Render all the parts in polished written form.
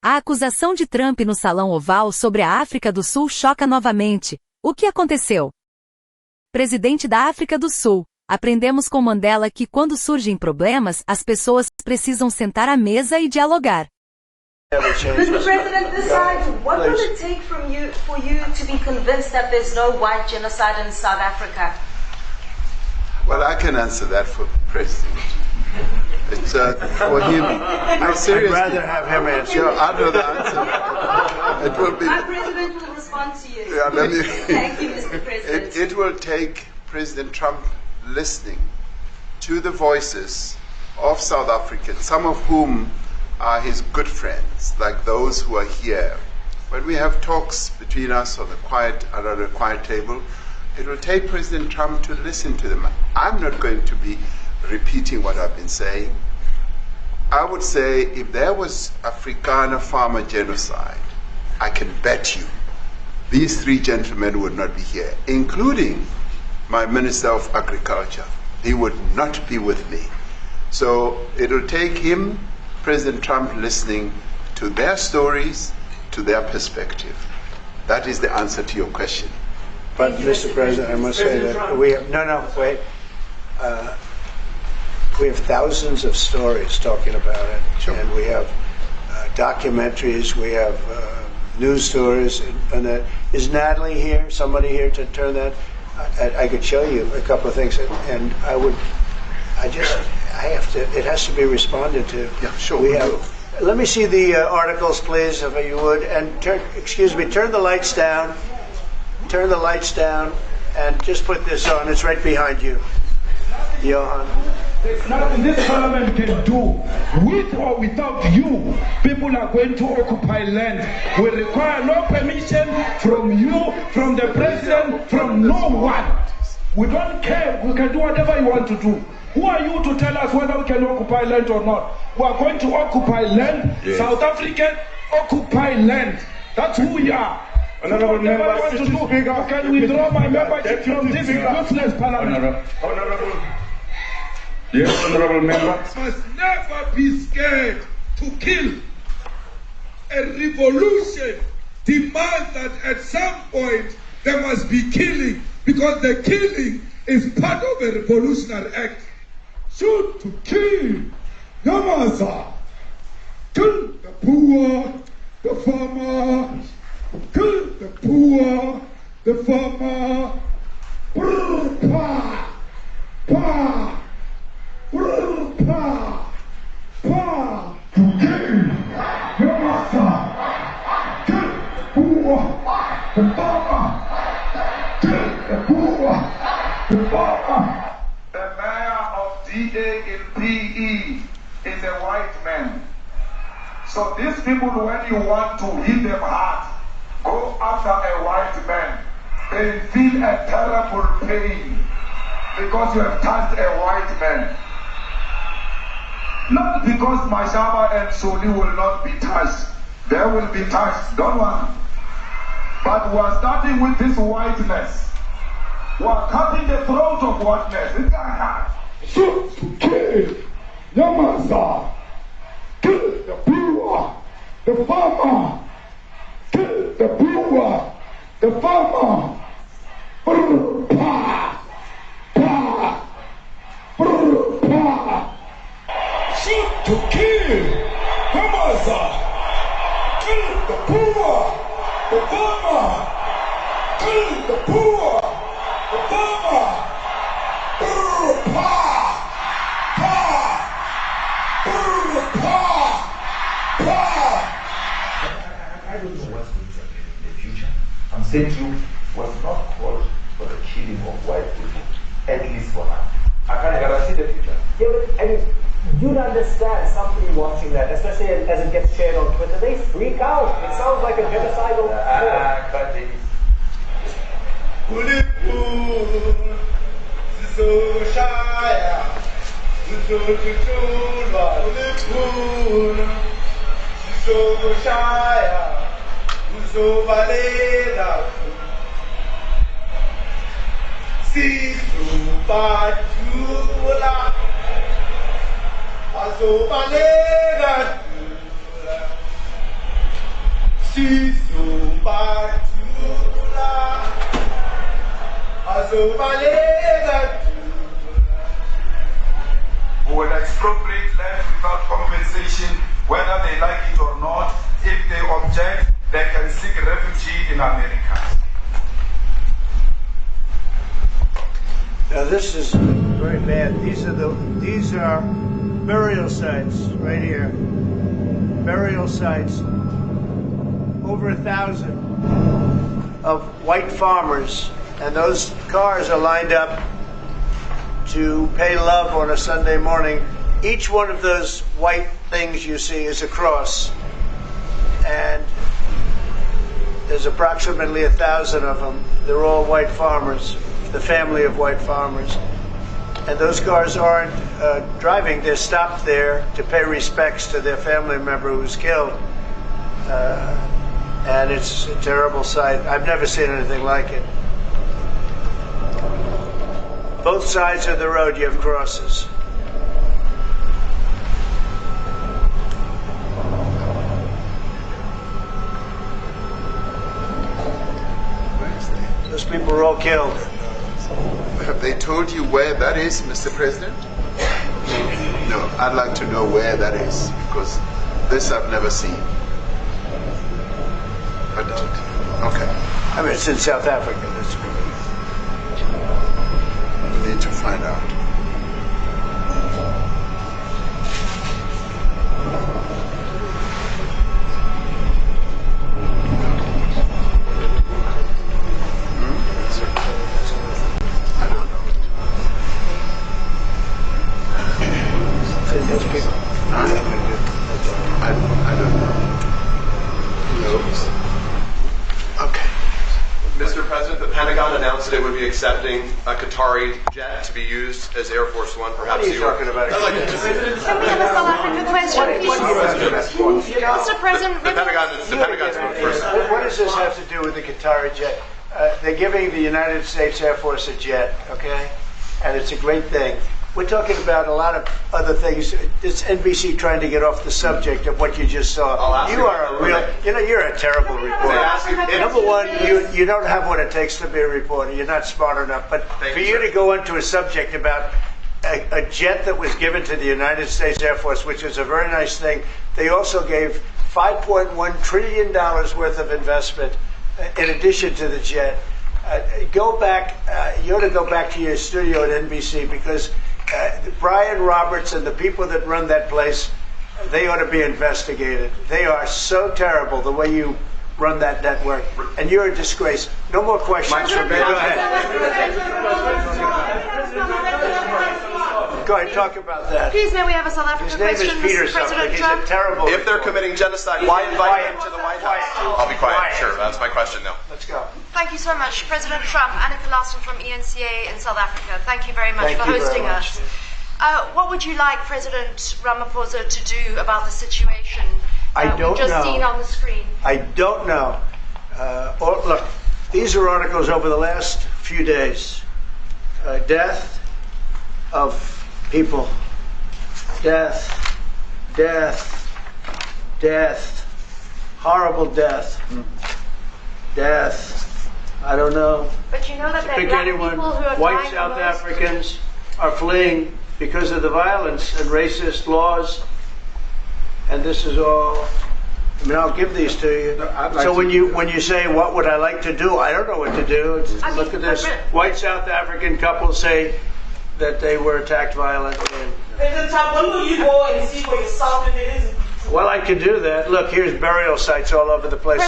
A acusação de Trump no Salão Oval sobre a África do Sul choca novamente. O que aconteceu? Presidente da África do Sul. Aprendemos com Mandela que quando surgem problemas, as pessoas precisam sentar à mesa e dialogar. Mr. President, decide what will it take for you to be convinced that there's no white genocide in South Africa? Well, I can answer that for President. It's for him. I'd rather have him answer. Yeah, I know the answer. It will be. Our President will respond to you. Yeah, let me, Thank you, Mr. President. It will take President Trump listening to the voices of South Africans, some of whom are his good friends, like those who are here. When we have talks between us on around the quiet table, it will take President Trump to listen to them. I'm not going to be repeating what I've been saying. I would say if there was Afrikaner farmer genocide, I can bet you these three gentlemen would not be here, including my Minister of Agriculture. He would not be with me. So it will take him, President Trump, listening to their stories, to their perspective. That is the answer to your question. But, Mr. President, I must say that we have, wait. We have thousands of stories talking about it. Sure. And we have documentaries, we have news stories, and that. Is Natalie here? Somebody here to turn that? I could show you a couple of things, and it has to be responded to. Yeah, sure. Let me see the articles, please, if you would, and turn the lights down. Turn the lights down, and just put this on. It's right behind you, Johan. There's nothing this parliament can do. With or without you, people are going to occupy land. We require no permission from you, from the president, from no one. We don't care. We can do whatever you want to do. Who are you to tell us whether we can occupy land or not? We are going to occupy land. Yes. South Africa, occupy land. That's who we are. Honorable member, I can withdraw my membership from this useless parliament. Yes, honorable member. Must never be scared to kill. A revolution demands that at some point there must be killing, because the killing is part of a revolutionary act. Shoot to kill. Yamasa. Kill the poor, the farmer. Kill the poor, the farmer. Brr, pa, pa. Brr, pa, pa. To kill. Yamasa. Kill the poor, the farmer. Kill the poor, the farmer. The mayor of DA in PE is a white man. So these people, when you want to hit them hard, go after a white man. They feel a terrible pain because you have touched a white man. Not because Mashaba and Soli will not be touched. They will be touched, don't worry. But we are starting with this whiteness. We are cutting the throat of whiteness. Shoot to kill. Yamasa. Kill the poor, the farmer. Kill the poor, the farmer. Brr, pa, pa. Brr, pa. Shoot to kill. Yamasa. Kill the poor, the farmer. Kill the poor, the farmer. Brr, pa, pa. Brr, pa, pa. I don't know what's going to happen in the future. I'm saying to you, was not called for the killing of white people, at least for now. I can't guarantee the future. Yeah, but I mean, you'd understand somebody watching that, especially as it gets shared on Twitter, they freak out. It sounds like a genocidal Who will expropriate land without compensation, whether they like it or not. If they object, they can seek refuge in America. Now this is very bad. These are burial sites right here. Burial sites. Over 1,000 of white farmers, and those cars are lined up to pay love on a Sunday morning. Each one of those white things you see is a cross, and there's approximately 1,000 of them. They're all white farmers, the family of white farmers. And those cars aren't driving, they're stopped there to pay respects to their family member who's killed. And it's a terrible sight. I've never seen anything like it. Both sides of the road you have crosses. Those people were all killed. Have they told you where that is, Mr. President? No, I'd like to know where that is, because this I've never seen. But, okay. I mean, it's in South Africa. That's We need to find out. I don't know. I don't know. No. Okay. Mr. President, the Pentagon announced that it would be accepting a Qatari jet to be used as Air Force One. Perhaps What are you talking about? Can we have a South African question, please? Mr. President, the Pentagon's moved first. What does this have to do with the Qatari jet? They're giving the United States Air Force a jet, okay? And it's a great thing. We're talking about a lot of other things. It's NBC trying to get off the subject of what you just saw. You are a real, you're a terrible reporter. Number one, you don't have what it takes to be a reporter. You're not smart enough. But for you to go into a subject about a jet that was given to the United States Air Force, which is a very nice thing, they also gave $5.1 trillion worth of investment in addition to the jet. Go back, you ought to go back to your studio at NBC, because Brian Roberts and the people that run that place, they ought to be investigated. They are so terrible the way you run that network, and you're a disgrace. No more questions from me. Go ahead. Go ahead, talk about that. Please, may we have a South African question, Mr. President Trump? He's a terrible If they're committing genocide, why invite him to the White House? I'll be quiet. Sure, that's my question now. Let's go. Thank you so much, President Trump. Annika Larson from ENCA in South Africa. Thank you very much for hosting us. What would you like President Ramaphosa to do about the situation we've just seen on the screen? I don't know. Look, these are articles over the last few days. Death of people. Death. Horrible death. Death. I don't know. But you know that there are black people who are White dying South the most. Africans are fleeing because of the violence and racist laws. And this is all, I mean, I'll give these to you. So when you say, what would I like to do? I don't know what to do. Look at this. White South African couple say that they were attacked violently. President Trump, when will you go and see where your South is? Well, I could do that. Look, here's burial sites all over the place.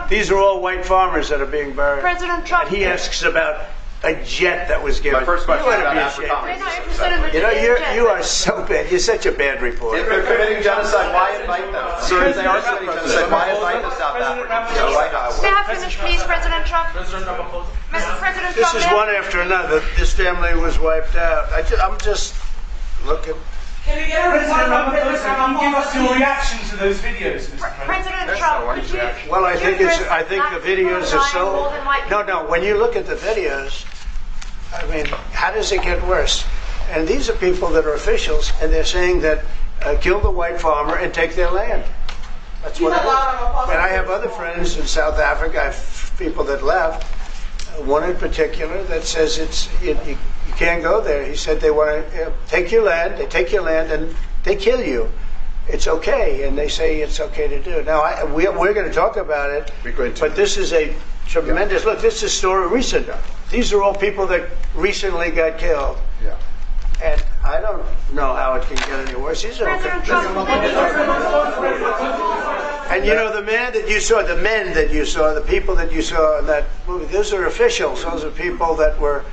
These are all white farmers that are being buried. President Trump. And he asks about a jet that was given. My first question is about Africa. You are so bad. You're such a bad reporter. If they're committing genocide, why invite them? Sir, if they are committing genocide, why invite the South Africans to the White House? May I finish, please, President Trump? President Trump. This is one after another. This family was wiped out. I'm just looking. Can we get a report from President Ramaphosa? Give us your reaction to those videos, Mr. President. President Trump, could you? Well, I think the videos are so. No. When you look at the videos, I mean, how does it get worse? And these are people that are officials, and they're saying that kill the white farmer and take their land. That's what it is. And I have other friends in South Africa. I have people that left. One in particular that says you can't go there. He said they want to take your land. They take your land and they kill you. It's okay, and they say it's okay to do. Now we're going to talk about it. But this is a tremendous look. This is a story recent. These are all people that recently got killed. Yeah. And I don't know how it can get any worse. These are and you know the men that you saw, the people that you saw in that movie, those are officials. Those are people that were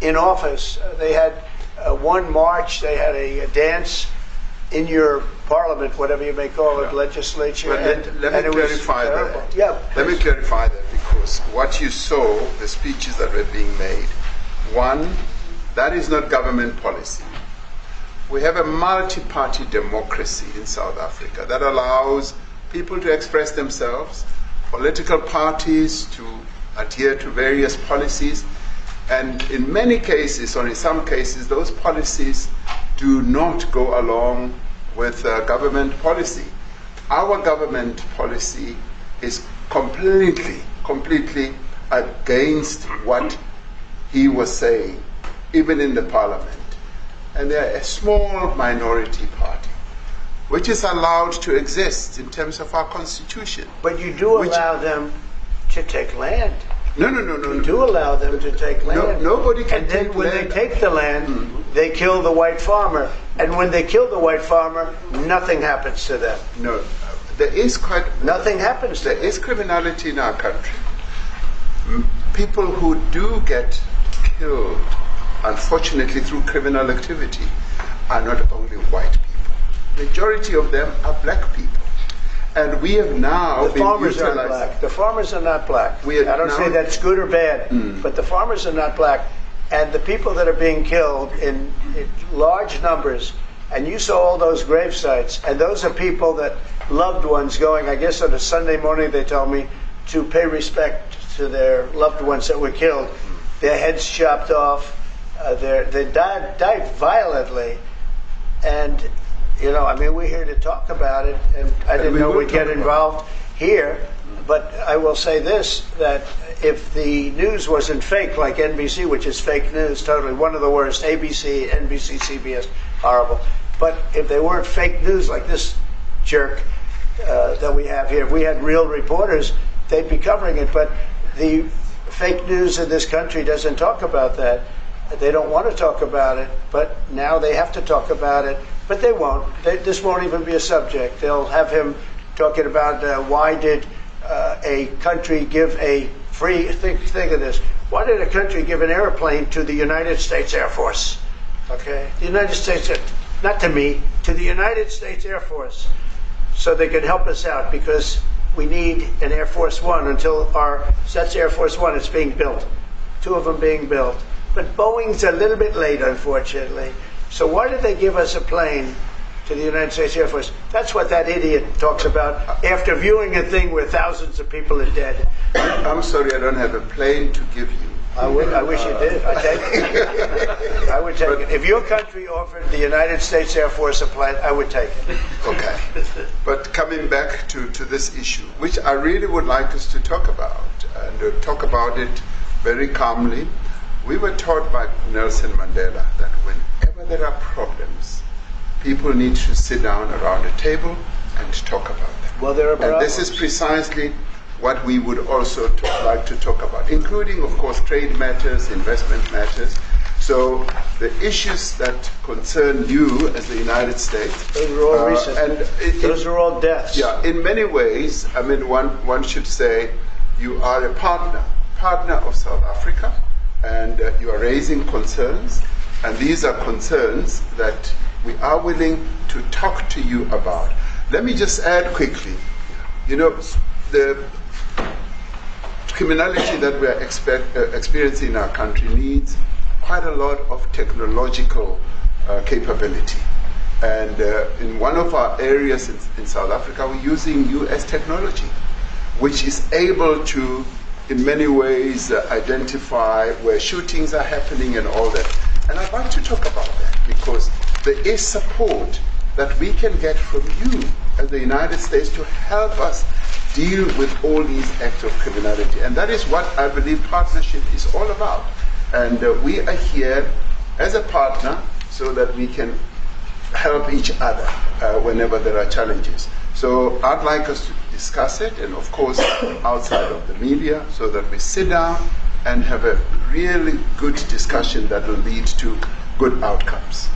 in office. They had one march. They had a dance in your parliament, whatever you may call it, legislature. Let me clarify that. Yeah. Let me clarify that, because what you saw, the speeches that were being made, one, that is not government policy. We have a multi-party democracy in South Africa that allows people to express themselves, political parties to adhere to various policies, and in many cases, or in some cases, those policies do not go along with government policy. Our government policy is completely against what he was saying, even in the parliament. And they're a small minority party, which is allowed to exist in terms of our constitution. But you do allow them to take land. No. You do allow them to take land. Nobody can take land. And then when they take the land, they kill the white farmer. And when they kill the white farmer, nothing happens to them. No. There is nothing happens to them. There is criminality in our country. People who do get killed, unfortunately, through criminal activity, are not only white people. Majority of them are black people. And we have now the farmers aren't black. The farmers are not black. I don't say that's good or bad, but the farmers are not black. And the people that are being killed in large numbers, and you saw all those grave sites, and those are people that loved ones going, I guess on a Sunday morning they told me, to pay respect to their loved ones that were killed. Their heads chopped off. They died violently. And you know, I mean, we're here to talk about it, and I didn't know we'd get involved here. But I will say this, that if the news wasn't fake, like NBC, which is fake news, totally one of the worst, ABC, NBC, CBS, horrible. But if they weren't fake news like this jerk that we have here, if we had real reporters, they'd be covering it. But the fake news in this country doesn't talk about that. They don't want to talk about it, but now they have to talk about it. But they won't. This won't even be a subject. They'll have him talking about why did a country give a free, think of this, why did a country give an airplane to the United States Air Force? Okay? The United States, not to me, to the United States Air Force, so they could help us out, because we need an Air Force One until that's Air Force One, it's being built. 2 of them being built. But Boeing's a little bit late, unfortunately. So why did they give us a plane to the United States Air Force? That's what that idiot talks about after viewing a thing where thousands of people are dead. I'm sorry, I don't have a plane to give you. I wish you did. I'd take it. I would take it. If your country offered the United States Air Force a plane, I would take it. Okay. But coming back to this issue, which I really would like us to talk about, and talk about it very calmly. We were taught by Nelson Mandela that whenever there are problems, people need to sit down around a table and talk about them. Well, there are problems. And this is precisely what we would also like to talk about, including, of course, trade matters, investment matters. So the issues that concern you as the United States. Those are all recent. And those are all deaths. Yeah, in many ways, I mean, one should say you are a partner of South Africa, and you are raising concerns, and these are concerns that we are willing to talk to you about. Let me just add quickly, you know, the criminality that we are experiencing in our country needs quite a lot of technological capability. And in one of our areas in South Africa, we're using US technology, which is able to, in many ways, identify where shootings are happening and all that. And I'd like to talk about that, because there is support that we can get from you as the United States to help us deal with all these acts of criminality. And that is what I believe partnership is all about. And we are here as a partner so that we can help each other whenever there are challenges. So I'd like us to discuss it, and of course outside of the media, so that we sit down and have a really good discussion that will lead to good outcomes.